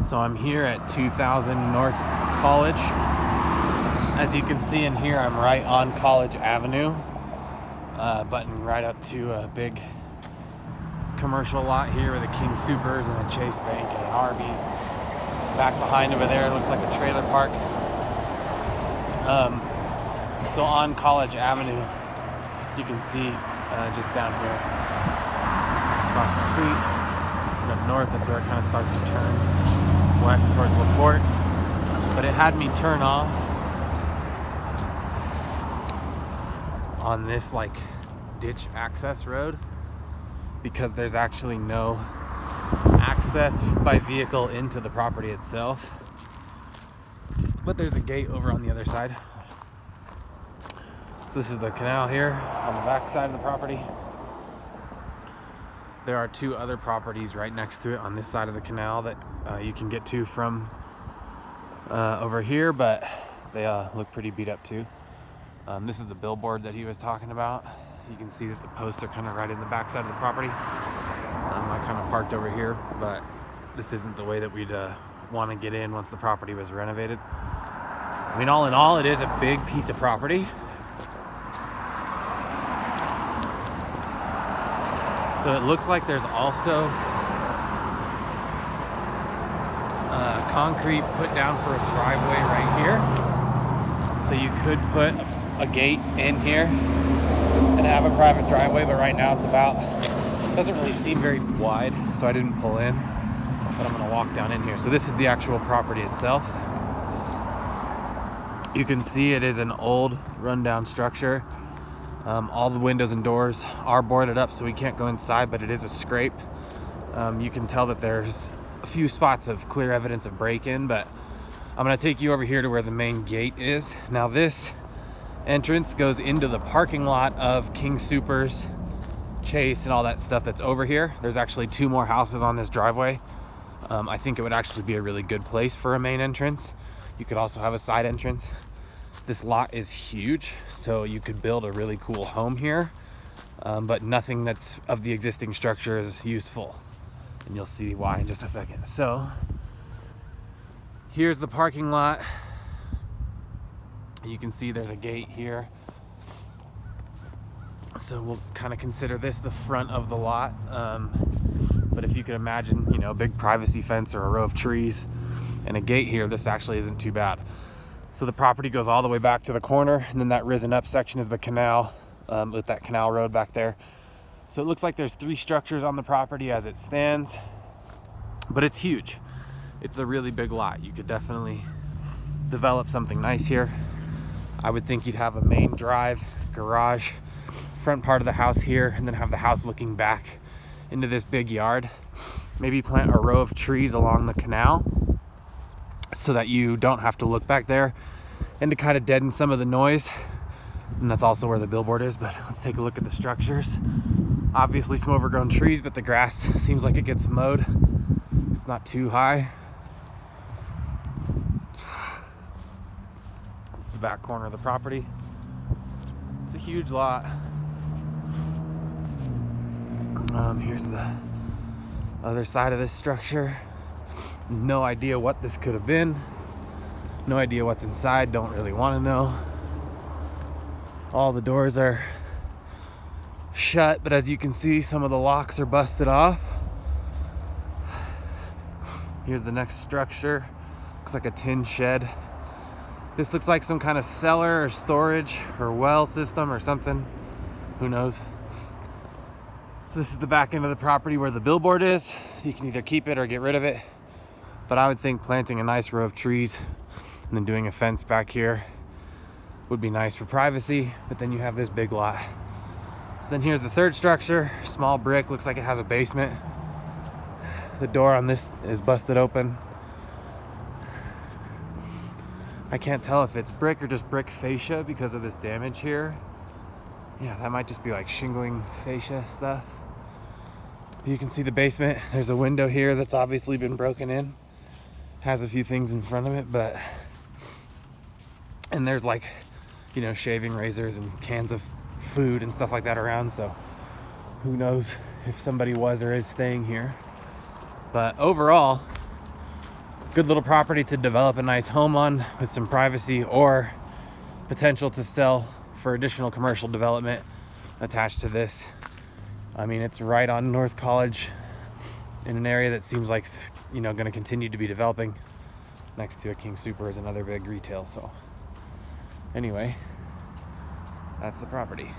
So I'm here at 2000 North College. As you can see in here, I'm right on College Avenue, buttoning right up to a big commercial lot here with a King Supers and a Chase Bank and an Arby's. Back behind over there looks like a trailer park. So on College Avenue, you can see just down here across the street and up north, that's where it kind of starts to turn west towards LaPorte. But it had me turn off on this like ditch access road because there's actually no access by vehicle into the property itself, but there's a gate over on the other side. So this is the canal here on the back side of the property. There are two other properties right next to it on this side of the canal that you can get to from over here, but they look pretty beat up too. This is the billboard that he was talking about. You can see that the posts are kind of right in the back side of the property. I kind of parked over here, but this isn't the way that we'd want to get in once the property was renovated. I mean, all in all, it is a big piece of property. So it looks like there's also concrete put down for a driveway right here. So you could put a gate in here and have a private driveway, but right now it doesn't really seem very wide, so I didn't pull in, but I'm gonna walk down in here. So this is the actual property itself. You can see it is an old rundown structure. All the windows and doors are boarded up, so we can't go inside, but it is a scrape. You can tell that there's a few spots of clear evidence of break-in, but I'm gonna take you over here to where the main gate is. Now this entrance goes into the parking lot of King Supers, Chase, and all that stuff that's over here. There's actually two more houses on this driveway. I think it would actually be a really good place for a main entrance. You could also have a side entrance. This lot is huge, so you could build a really cool home here, but nothing that's of the existing structure is useful, and you'll see why in just a second. So here's the parking lot. You can see there's a gate here, so we'll kind of consider this the front of the lot. But if you could imagine, you know, a big privacy fence or a row of trees and a gate here, this actually isn't too bad. So the property goes all the way back to the corner, and then that risen up section is the canal, with that canal road back there. So it looks like there's three structures on the property as it stands, but it's huge. It's a really big lot. You could definitely develop something nice here. I would think you'd have a main drive, garage, front part of the house here, and then have the house looking back into this big yard. Maybe plant a row of trees along the canal so that you don't have to look back there, and to kind of deaden some of the noise. And that's also where the billboard is, but let's take a look at the structures. Obviously some overgrown trees, but the grass seems like it gets mowed. It's not too high. It's the back corner of the property. It's a huge lot. Here's the other side of this structure. No idea what this could have been. No idea what's inside. Don't really want to know. All the doors are shut, but as you can see, some of the locks are busted off. Here's the next structure. Looks like a tin shed. This looks like some kind of cellar or storage or well system or something. Who knows? So this is the back end of the property where the billboard is. You can either keep it or get rid of it. But I would think planting a nice row of trees and then doing a fence back here would be nice for privacy. But then you have this big lot. So then here's the third structure, small brick, looks like it has a basement. The door on this is busted open. I can't tell if it's brick or just brick fascia because of this damage here. Yeah, that might just be like shingling fascia stuff. You can see the basement. There's a window here that's obviously been broken in. Has a few things in front of it, but, and there's like, you know, shaving razors and cans of food and stuff like that around, so who knows if somebody was or is staying here. But overall, good little property to develop a nice home on with some privacy, or potential to sell for additional commercial development attached to this. I mean, it's right on North College in an area that seems like, you know, going to continue to be developing. Next to a King Soopers, another big retail. So anyway, that's the property.